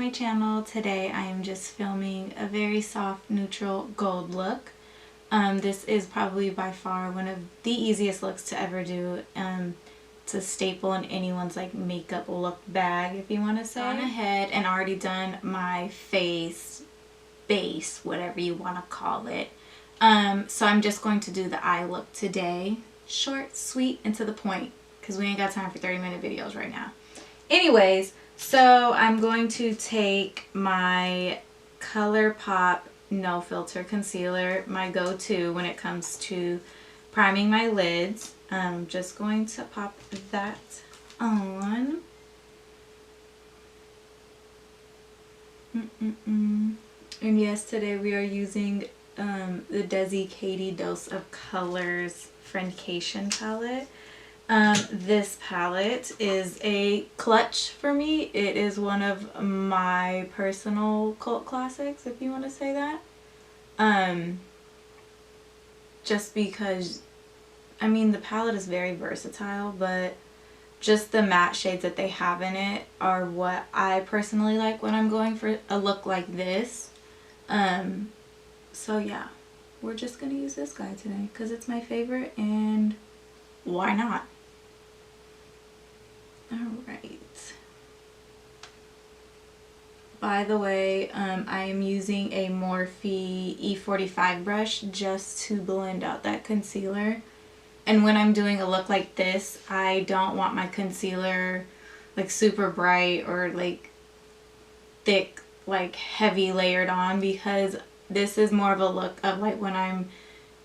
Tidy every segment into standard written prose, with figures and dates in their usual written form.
my channel. Today I am just filming a very soft neutral gold look. This is probably by far one of the easiest looks to ever do. It's a staple in anyone's like makeup look bag, if you want to say. I've gone ahead and already done my face base, whatever you want to call it. So I'm just going to do the eye look today. Short, sweet, and to the point, because we ain't got time for 30-minute videos right now. Anyways, so I'm going to take my ColourPop No Filter Concealer, my go-to when it comes to priming my lids. I'm just going to pop that on. And yes, today we are using the DesixKaty Dose of Colors Friendcation palette. This palette is a clutch for me. It is one of my personal cult classics, if you want to say that. Just because, I mean, the palette is very versatile, but just the matte shades that they have in it are what I personally like when I'm going for a look like this. So yeah, we're just gonna use this guy today because it's my favorite, and why not? Alright. By the way, I am using a Morphe E45 brush just to blend out that concealer. And when I'm doing a look like this, I don't want my concealer like super bright or like thick, like heavy layered on, because this is more of a look of like when I'm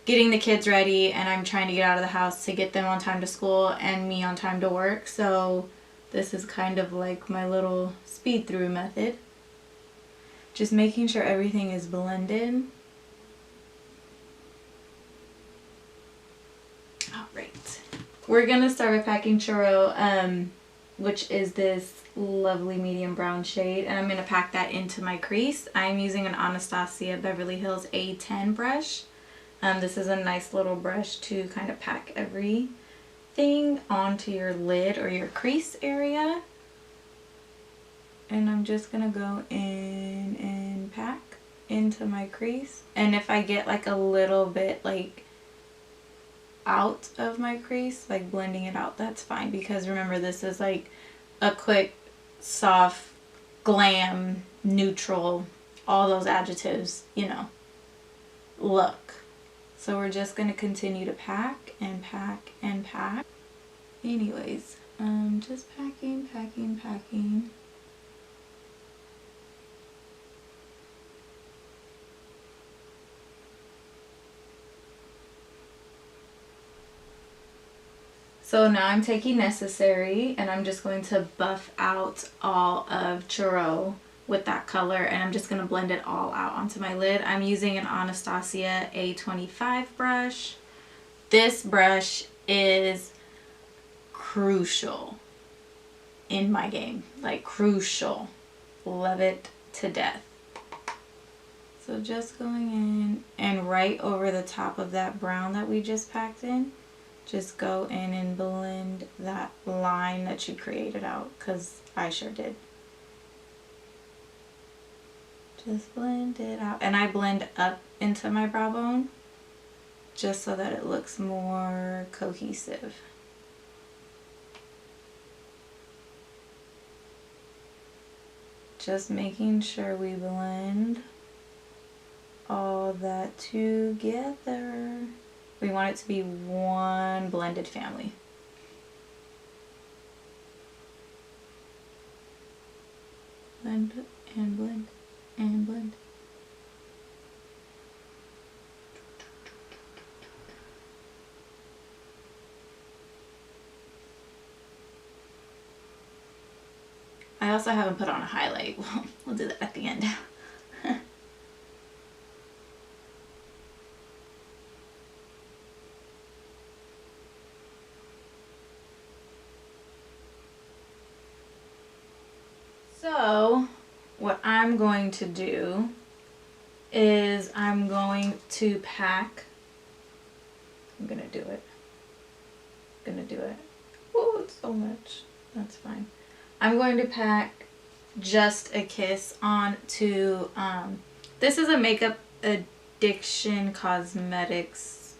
getting the kids ready and I'm trying to get out of the house to get them on time to school and me on time to work. So this is kind of like my little speed through method. Just making sure everything is blended. Alright. We're gonna start with packing Churro, which is this lovely medium brown shade, and I'm gonna pack that into my crease. I'm using an Anastasia Beverly Hills A10 brush. This is a nice little brush to kind of pack everything onto your lid or your crease area. And I'm just gonna go in and pack into my crease. And if I get like a little bit like out of my crease, like blending it out, that's fine, because remember, this is like a quick, soft, glam, neutral, all those adjectives, you know, look. So we're just going to continue to pack and pack and pack. Anyways, just packing, packing, packing. So now I'm taking Necessary and I'm just going to buff out all of Churro with that color, and I'm just going to blend it all out onto my lid. I'm using an Anastasia A25 brush. This brush is crucial in my game, like crucial. Love it to death. So just going in and right over the top of that brown that we just packed in, just go in and blend that line that you created out, because I sure did. Just blend it out. And I blend up into my brow bone just so that it looks more cohesive. Just making sure we blend all that together. We want it to be one blended family. Blend and blend and blend. I also haven't put on a highlight. We'll do that at the end. So what I'm going to do is I'm going to pack. I'm gonna do it. Oh, it's so much. That's fine. I'm going to pack Just a Kiss onto, this is a Makeup Addiction Cosmetics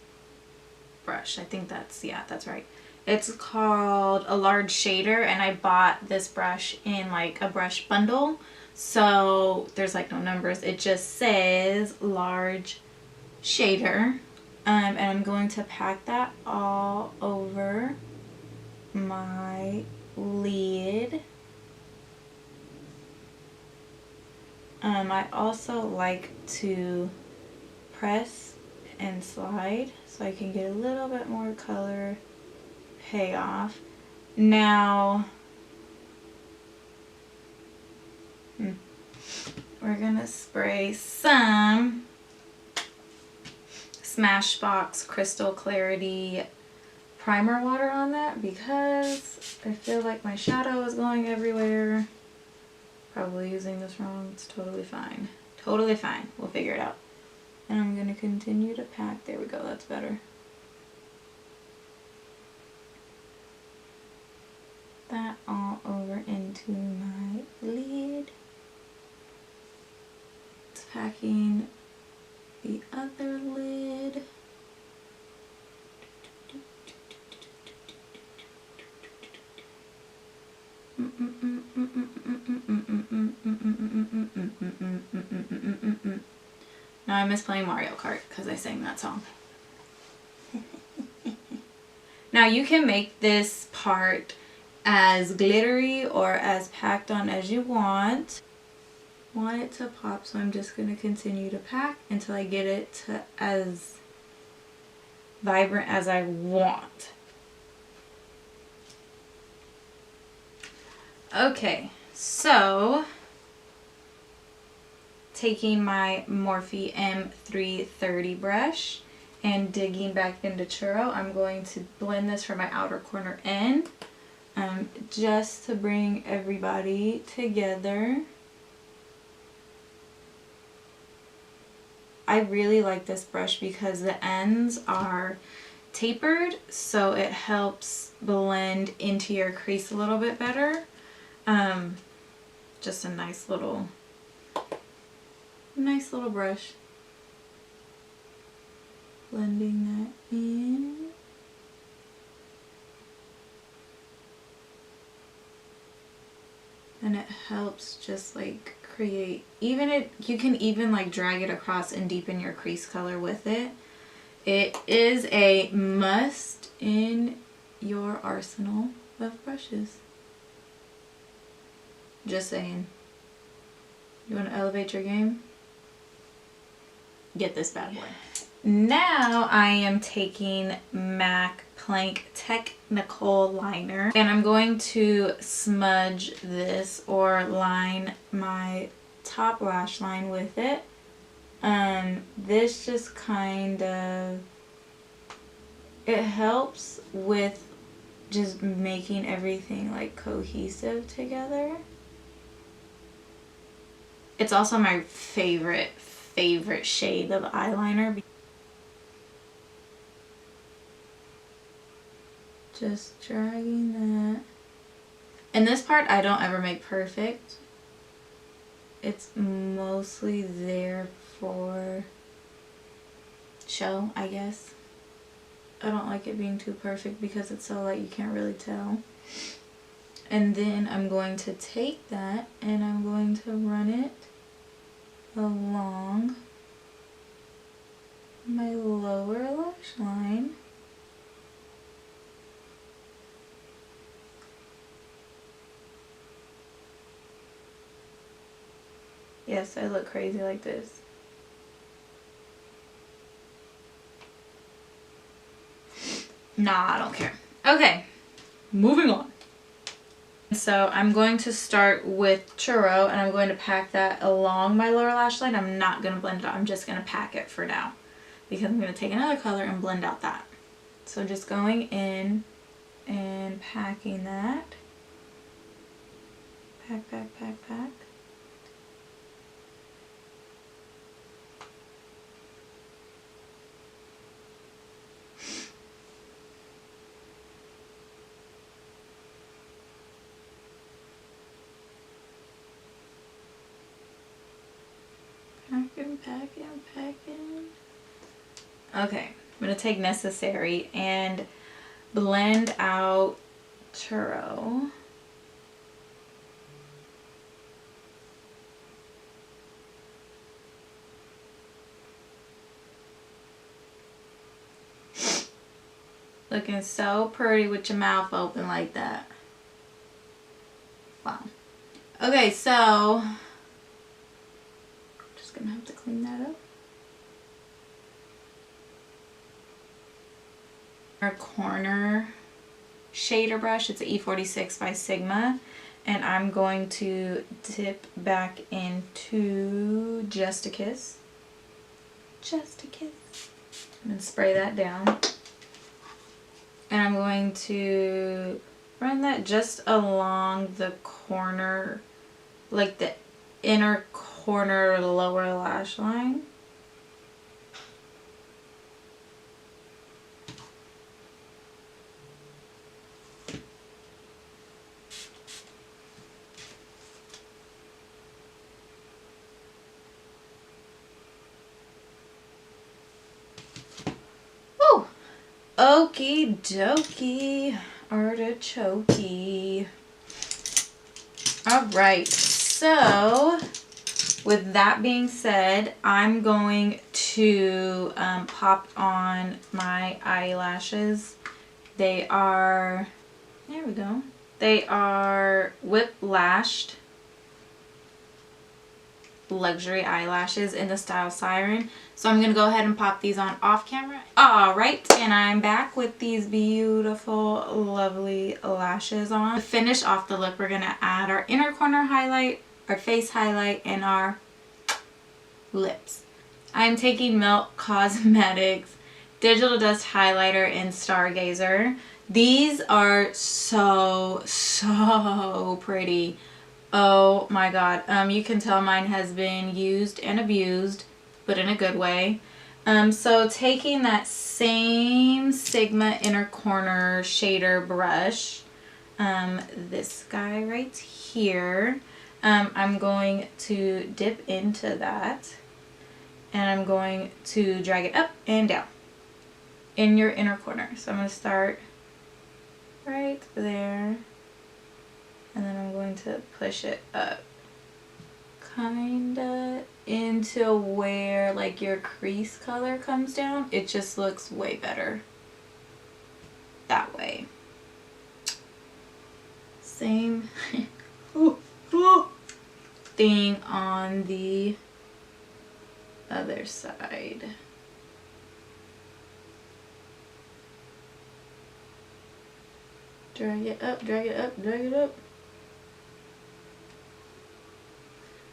brush. I think that's, yeah, that's right. It's called a large shader, and I bought this brush in like a brush bundle. So there's like no numbers. It just says large shader. And I'm going to pack that all over my lid. I also like to press and slide so I can get a little bit more color payoff. Now, we're gonna spray some Smashbox Crystal Clarity primer water on that because I feel like my shadow is going everywhere. Probably using this wrong. It's totally fine. Totally fine. We'll figure it out. And I'm going to continue to pack. There we go. That's better. That all over into my lid. It's packing the other lid. Now I miss playing Mario Kart because I sang that song. Now you can make this part as glittery or as packed on as you want. I want it to pop, so I'm just going to continue to pack until I get it to as vibrant as I want. Okay, so taking my Morphe M330 brush and digging back into Churro, I'm going to blend this for my outer corner in, just to bring everybody together. I really like this brush because the ends are tapered, so it helps blend into your crease a little bit better. Just a nice little brush. Blending that in. And it helps just like create, you can even like drag it across and deepen your crease color with it. It is a must in your arsenal of brushes. Just saying. You want to elevate your game? Get this bad boy. Now I am taking MAC Plank Technical Liner, and I'm going to smudge this or line my top lash line with it. This just kind of, it helps with just making everything like cohesive together. It's also my favorite shade of eyeliner. Just dragging that. And this part I don't ever make perfect. It's mostly there for show, I guess. I don't like it being too perfect because it's so light you can't really tell. And then I'm going to take that and I'm going to run it along my lower lash line. Yes, I look crazy like this. Nah, I don't care. Okay, moving on. So I'm going to start with Churro and I'm going to pack that along my lower lash line. I'm not going to blend it out. I'm just going to pack it for now because I'm going to take another color and blend out that. So just going in and packing that. Pack, pack, pack, pack. Packing. Okay, I'm going to take Necessary and blend out Churro. Looking so pretty with your mouth open like that. Wow. Okay, so just gonna have to clean that up. Our corner shader brush, it's an E46 by Sigma, and I'm going to dip back into Just a Kiss. Just a Kiss. And spray that down. And I'm going to run that just along the corner, like the inner corner lower lash line. Woo! Okie dokie, artichoke. Alright, so with that being said, I'm going to pop on my eyelashes. They are, there we go, they are whip-lashed luxury eyelashes in the style Siren. So I'm going to go ahead and pop these on off camera. Alright, and I'm back with these beautiful, lovely lashes on. To finish off the look, we're going to add our inner corner highlight, our face highlight, and our lips. I'm taking Milk Cosmetics Digital Dust Highlighter in Stargazer. These are so pretty. Oh my god. You can tell mine has been used and abused, but in a good way. So taking that same Sigma inner corner shader brush, this guy right here, I'm going to dip into that, and I'm going to drag it up and down in your inner corner. So I'm going to start right there. And then I'm going to push it up kinda into where like your crease color comes down. It just looks way better that way. Same thing on the other side. Drag it up, drag it up, drag it up.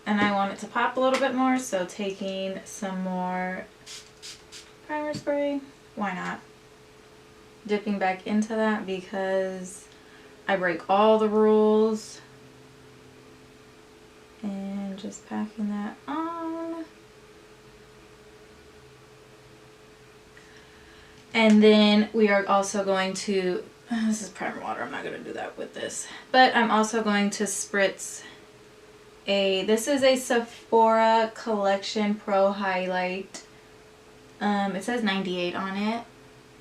And I want it to pop a little bit more, so taking some more primer spray, why not? Dipping back into that because I break all the rules. And just packing that on. And then we are also going to, this is primer water, I'm not going to do that with this. But I'm also going to spritz this is a Sephora Collection Pro Highlight. It says 98 on it.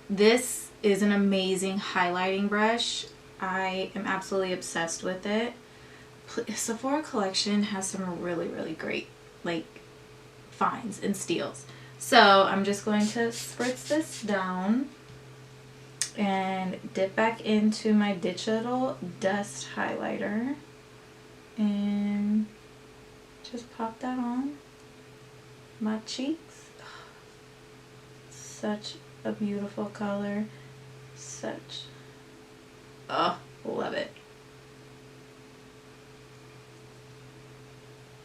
This is an amazing highlighting brush. I am absolutely obsessed with it. Sephora Collection has some really great like finds and steals. So I'm just going to spritz this down and dip back into my Digital Dust highlighter and just pop that on my cheeks. Such a beautiful color. Such, oh, love it.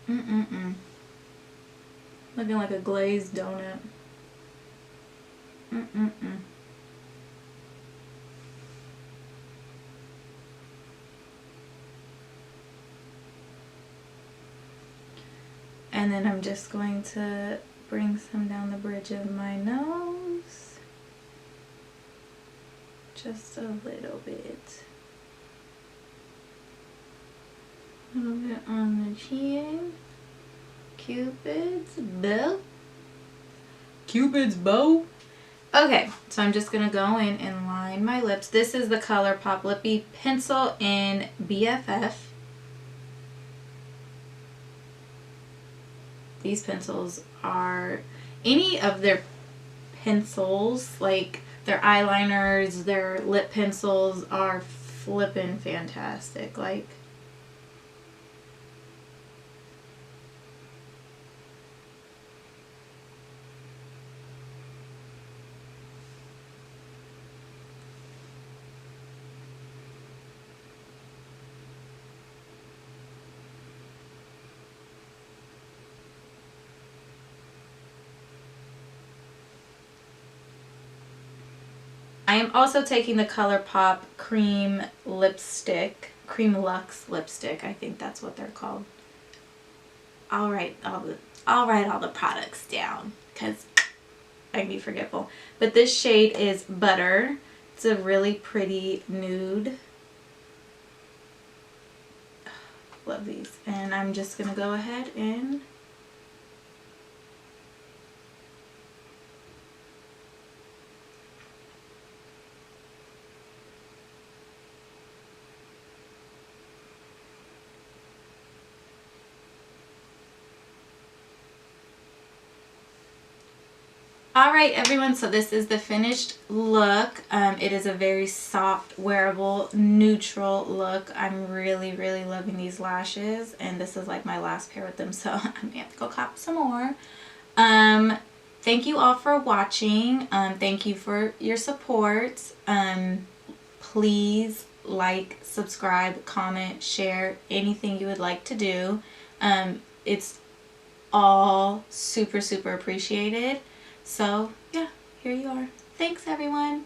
Looking like a glazed donut. And then I'm just going to bring some down the bridge of my nose. Just a little bit. A little bit on the chin. Cupid's bow. Cupid's bow. Okay, so I'm just going to go in and line my lips. This is the ColourPop Lippy Pencil in BFF. These pencils are, any of their pencils, like their eyeliners, their lip pencils are flippin' fantastic. Like, I am also taking the ColourPop Cream Lipstick, Cream Luxe Lipstick, I think that's what they're called. I'll write all the products down because I'd be forgetful. But this shade is Butter. It's a really pretty nude. Love these. And I'm just going to go ahead and alright everyone, so this is the finished look. It is a very soft, wearable, neutral look. I'm really, really loving these lashes, and this is like my last pair with them, so I'm going to have to go cop some more. Thank you all for watching. Thank you for your support. Please like, subscribe, comment, share, anything you would like to do. It's all super, super appreciated. So, yeah, here you are. Thanks, everyone.